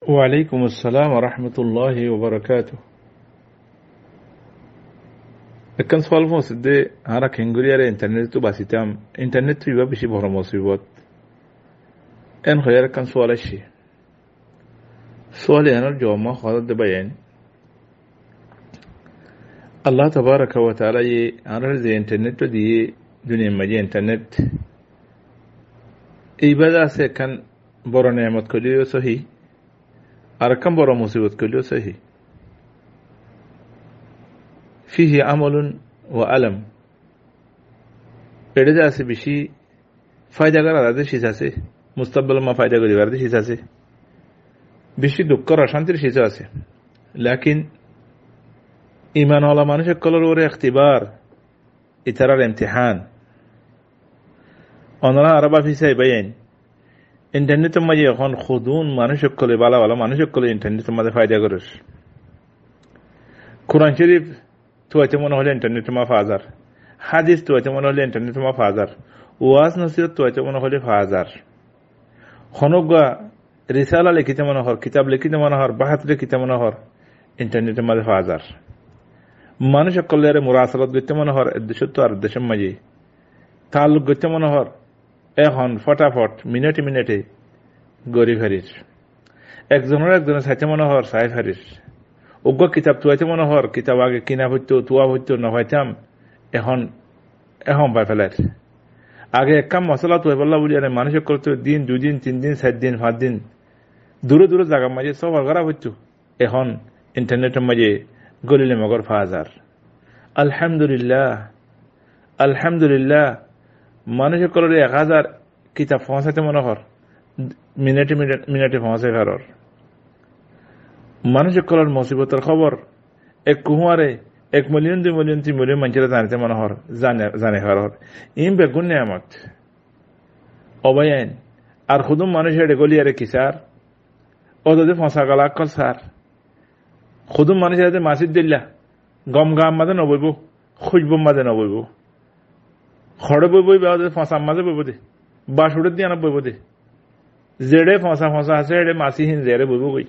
وعليكم السلام ورحمة الله وبركاته. Kan sual fon sidde hara kenguriyare internet tu basitam internet tu bishi boro musibot en khoyar kan sual shi sual yanar jawma khada de bayan Allah tabaraka wa taala ye hara ze internet tu di dunia maji internet ibada se kan boro nemat ko liyo sahi ar kan boro musibot ko liyo sahi فيه عمل وألم পেড়ে আছে বেশি ফায়দা করার আদে শীষ আছে মুস্তাকবাল মা ফায়দা করি আদে শীষ আছে বেশি দুঃখ আর অশান্তির শীষ আছে লেকিন ঈমান ওয়ালা মানুষের কলর ওরে ইখতিবার ইতারার ইমতিহান অনরা আরবা ফিসাই বাইন ইন্টারনেটের মাঝে এখন খুদুন মানুষের কলে বালা বালা মানুষের কলে ইন্টারনেটের মাঝে ফায়দা করিস কুরআন শরীফ তুইতে মনে হলে ইন্টারনেটে মা ফাজার হাদিস তুইতে মনে হলে ইন্টারনেটে মা ফাজার ওয়াজ নসিহত তুইতে মনে হলে ফাজার খনগা রিসালা লিখিতে মনে হর কিতাব লিখিতে মনে হর বাহাত লিখিতে মনে হর ইন্টারনেটে মাঝে ফাজার মানুষ কল্যাণে মুরাসালাত গতে মনে হর দেশত আর দেশের মাঝে তালুক গতে মনে হর এখন ফটাফট মিনিটে মিনিটে গরি ফেরিস একজনের সাথে মনে হর সাই ফেরিস উগ্র কিতাব তুয়াইতে মনে হর কিতাব আগে কিনা হইতো তুয়া হইতো নহাইতাম এখন এখন পাই ফেলার আগে এক কাম মশলা তুই বললা বলি আরে মানুষের করতো দিন 2 দিন 3 দিন 7 দিন 5 দিন দূরে দূরে জায়গার মাঝে সব আগারা হইতো এখন ইন্টারনেটের মাঝে গলিলে মগর ফাজার আলহামদুলিল্লাহ মানুষের করলে 1000 কিতাব পৌঁছাতে মনে হর মিনিটে পৌঁছে ফেরর মানুষের কলার মুসিবতের খবর এক কুহুয়ারে 1 মিলিয়ন 2 মিলিয়ন 3 মিলিয়ন মানুষেরা জানতে মনে হর জানে হর ইম বেগুন নিয়ামত অবয়ান আর খুদুম মানুষের গলিয়ারে কিসার ওদে ফসা গলা কল সার খুদুম মানুষের মাসিদ দিল্লা গম গাম মাঝে নবইব খুঁজব মাঝে নবইব খড়ে বইবই ওদের ফসা মাঝে বইব দে বাসুড়ের দিয়ে আনা বইব দে জেড়ে ফসা আছে এড়ে মাসিহীন জেড়ে বইব বই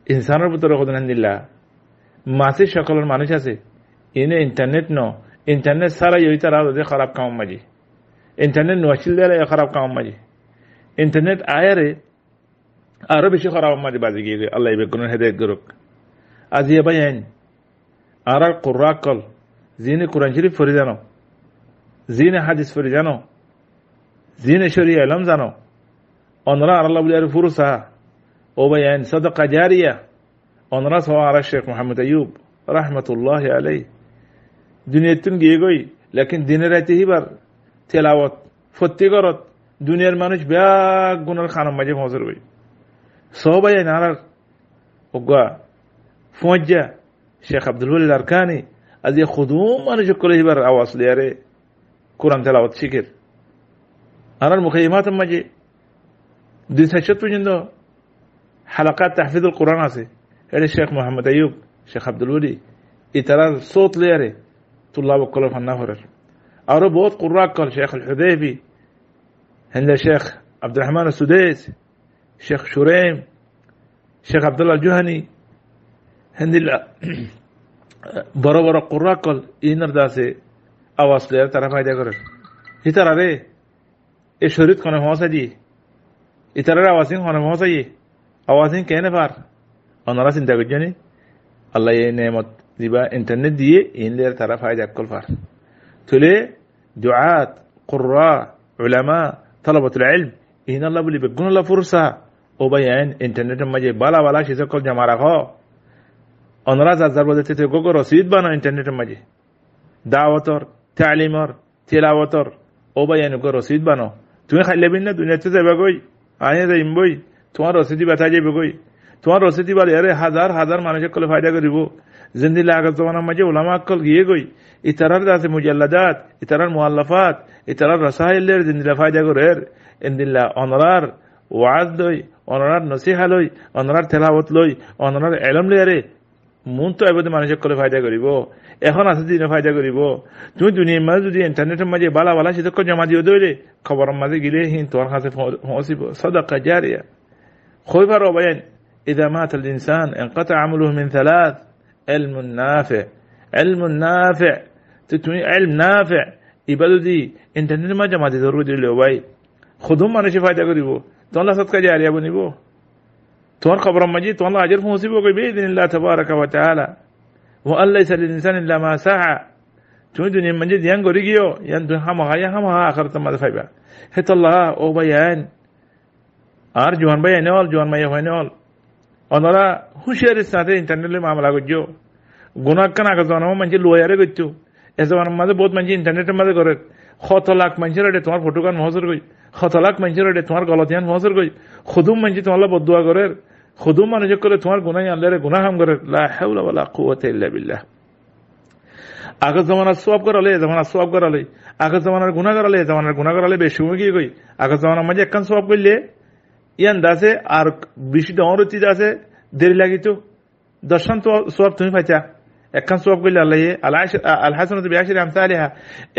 ইনসানের ভিতরে আলহামদুলিল্লাহ মাসি সকলের মানুষ আছে ইনে ইন্টারনেট সারা ইতারা ওদের খারাপ কাম মাঝে ইন্টারনেট নছিল দেয় খারাপ কাম মাঝে ইন্টারনেট আয়ারে আরো বেশি খারাপ মাঝে বাজে গিয়ে আল্লাহ বেগুনের হেদায়েত করুক আজি বাইন আর কুরআন কল জিনে কুরআন শরীফ পড়ে জানো জিনে হাদিস পড়ে জানো জিনে শরীয়ত ইলম জানো অনরা আল্লাহ বলিয়ার ফুরসা ও বাইন সাদাকা জারিয়া অনরা সওয়ারা শেখ মোহাম্মদ আইয়ুব রাহমাতুল্লাহি আলাইহি দুনিয়াতুন গিয়ে গই লেকিন দিনের রাতে হিবার তেলাওয়াত ফত্তিগরত দুনিয়ার মানুষ ব্যাগ গুনার খানার মাঝে পৌঁছর গই সবাই নারার ওগা ফৌজা শেখ আব্দুল ওয়ালি আরকানি আজি খুদুম মানুষ করে হিবার আওয়াজ লিয়ারে কোরআন তেলাওয়াত শিখের আনার মুখাইমাতের মাঝে 260 পর্যন্ত حلقات تحفيظ القرآن আছে এর শেখ মোহাম্মদ আইয়ুব শেখ আব্দুল ওয়ালি ইতারার صوت লিয়ারে طلاب الكل فنافر আরো বহুত কুরআন কল শেখ আল হুদাইবি هند শেখ আব্দুর রহমান সুদাইস শেখ শুরাইম শেখ আব্দুল্লাহ জুহানি হেন্দিল্লা বড় বড় কুরআন কল ইনার দাসে আওয়াজ লিয়ারে তারা ফায়দা করে ইতারারে এ শরীয়ত কোন হওয়া দি ইতারার আওয়াজিং কোন হওয়া আওয়াজিং কেন পার অনরা চিন্তা করছেন আল্লাহ এই নেমত দিবা ইন্টারনেট দিয়ে ইনলের তারা ফায়দা কল পার তুলে দুআত কুররা উলামা তালাবাতুল ইলম ইন আল্লাহ বলি বেগুন আল্লাহ ফুরসা ও বাইন ইন্টারনেটের মাঝে বালা বালা সে সকল জমা রাখো অনরা যার বলতে তে গোগো রসিদ বানা ইন্টারনেটের মাঝে দাওয়াতর তালিমর তিলাওয়াতর ও বাইন গো রসিদ বানো তুমি খাইলে বিন না দুনিয়াতে যাবে গই আয়ে যাইম বই তোমার রসিদি বাতা যাবে গই তোমার রসিদি বলে আরে হাজার হাজার মানুষের কলে ফায়দা করিব জিন্দিল্লাহ আগত জমানার মাঝে উলামা কল গিয়ে গই ইতারার দাসে মুজাল্লাদাত ইতারার মুআল্লাফাত ইতারার রাসাইলের জিন্দিল্লাহ ফায়দা করে ইনদিল্লাহ অনরার ওয়াজ লই অনরার নসিহা লই অনরার তেলাওয়াত লই অনরার ইলম লইরে মন তো এবদে মানুষের কলে ফায়দা করিব এখন আছে দিনে ফায়দা করিব তুমি দুনিয়ার মাঝে যদি ইন্টারনেটের মাঝে বালা বালা সেটা জমা দিও দইলে খবরের মাঝে গিলে হিন তোর কাছে পৌঁছিব সাদাকা জারিয়া খইবার অবয়ান إذا مات الإنسان انقطع عمله من ثلاث: علم نافع، علم نافع تتوني علم نافع إبادة إنترنت ما جمع دي ضروري اللي باي خدوم ما نشي فايدة قريبو تو الله صدق جارية بنيبو تو خبر مجيد تو الله أجر فمصيبه بإذن الله تبارك وتعالى. وأن ليس للإنسان إلا ما سعى تو دنيا مجيد ينقو ريجيو ينتو هم آخر تما دفايبا هت الله أو بيان جوان بيانول جوان ما يفينول أنولا هوشير السنة إنترنت اللي معاملة كجو गुनाह करना का ज़माना में मंचे लोयारे गच्चो ऐसा ज़माना में बहुत मंचे इंटरनेट में मदद करे खतलाक मंचे रहे तुम्हारे फोटो का महसूर कोई खतलाक मंचे रहे तुम्हारे गलतियां महसूर कोई खुदुम मंचे तुम्हारा बद्दुआ करे खुदुम माने जो करे तुम्हारे गुनाह यान ले रहे गुनाह हम करे ला हौला वला कुव्वता इल्ला बिल्लाह। आगे ज़माना स्वाब कर ले ज़माना स्वाब कर ले आगे ज़माना गुनाह कर ले बेशुमा की कोई आगे ज़माना मंचे कन स्वाब कर ले ये अंदाज़े आर बिशी डाउन होती जासे देरी लगी तो दर्शन तो स्वाब तुम्हें पचा একখান সওয়াব কইলে আল্লাহ আল হাসানাতু বিআশরি আমসালিহা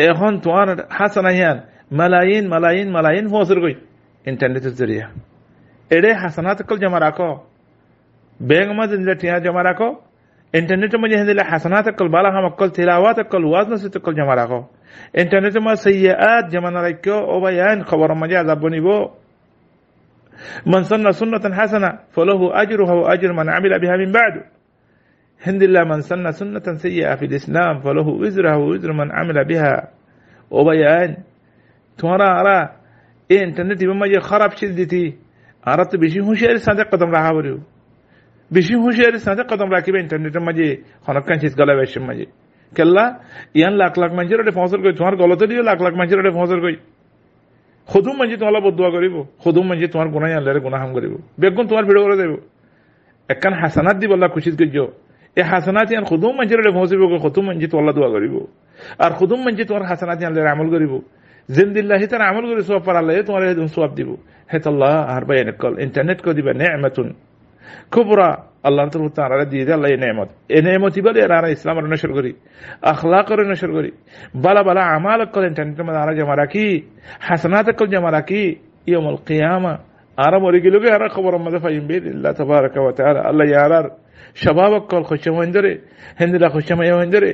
এখন তোমার হাসানা ইয়ান মালাইন মালাইন মালাইন ফসর কই ইন্টারনেটের জরিয়া এড়ে হাসানাত কল জমা রাখো ব্যাংক মধ্যে দিলে টিয়া জমা রাখো ইন্টারনেটের মধ্যে দিলে হাসানাত কল বালা হাম কল তিলাওয়াত কল ওয়াজন সে কল জমা রাখো ইন্টারনেটের মধ্যে সাইয়্যাত জমা না রাখো ও বায়ান খবর মধ্যে আযাব বনিবো মান সান্না সুন্নাতান হাসানা ফালাহু আজরুহা ওয়া আজরু মান আমিলা বিহা মিন বা'দু الحمد لله من سن سنة سيئة في الإسلام فله وزرها ووزر من عمل بها وبيان تمہارا آرا اے انٹرنیٹ بما یہ خراب چیز دیتی آرا تو بیشی ہوشیاری سانتے قدم رہا بریو بیشی ہوشیاری سانتے قدم راکی با انٹرنیٹ مجھے خانکان چیز گلا بیشم مجھے کہ اللہ یان لاکھ منجر رہے فونسر کوئی تمہار غلط لیو لاکھ منجر رہے فونسر کوئی خودم منجی تمہارا بد دعا کریبو خودم منجی تمہار گناہ یان لے گناہ ہم کریبو بیگن تمہار بھیڑو کرے دیبو একখান হাসানাত দিব আল্লাহ খুশি করছো এই হাসানাত ইয়ান খুদুম মঞ্জিরে পৌঁছিব খুদুম মঞ্জি তো আল্লাহ দোয়া করিব আর খুদুম মঞ্জি তোমার হাসানাত ইয়ান আমল করিব জিন্দিল্লাহি তার আমল করে সওয়াব পার আল্লাহ তোমার সওয়াব দিব হেত আল্লাহ আর বায়ান কল ইন্টারনেট কো দিবা নিয়ামাতুন কুবরা আল্লাহ তাআলা দিয়ে দে আল্লাহ এই নিয়ামত এই নিয়ামত ইবাদে আর ইসলাম আর নশর করি আখলাক আর নশর করি বালা বালা আমাল কল ইন্টারনেট মধ্যে আর জমা রাখি হাসানাত কল জমা রাখি ইয়াউমুল কিয়ামা আর মরে গেল গে আর খবর মধ্যে ফাইম বিল্লাহ তাবারাক ওয়া তাআলা আল্লাহ ইয়ারার شبابك كل خشم ويندري هندلا خشم ويندري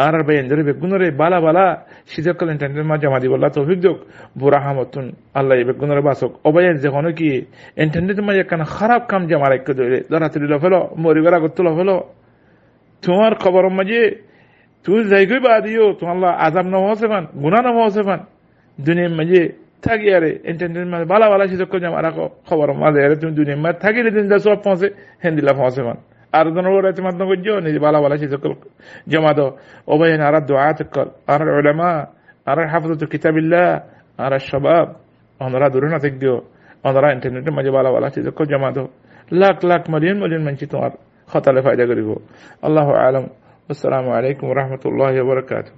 آرر بيندري بيكونري بالا بالا شيء كل إنترنت ما جمع دي والله توفيق دوك برحمتون الله يبيكونري باسوك أبين زخانو كي إنترنت ما يكان خراب كم جمع رك كدولي درات لله فلو موريغرا قتله فلو تومار خبر مجي تو زيغي بعديو تو الله عذاب نواسفان غنا نواسفان دنيا مجي تاگیاره اینترنت ما بالا بالا شيء كل جمع ركو خبر ما دهره تو دنيا ما تاگیر دين دسو پونسه هندلا پونسه من أردنا اعتماد نقول نجي بالا ولا شيء كل جماعة وبين أرى الدعاة الكل أرى العلماء أرى حفظة كتاب الله أرى الشباب أنا دورنا تجديو أنا إنترنت ما جبالا ولا شيء كل جماعة لاك مليون من شيء خطأ لفائدة قريبه الله أعلم والسلام عليكم ورحمة الله وبركاته.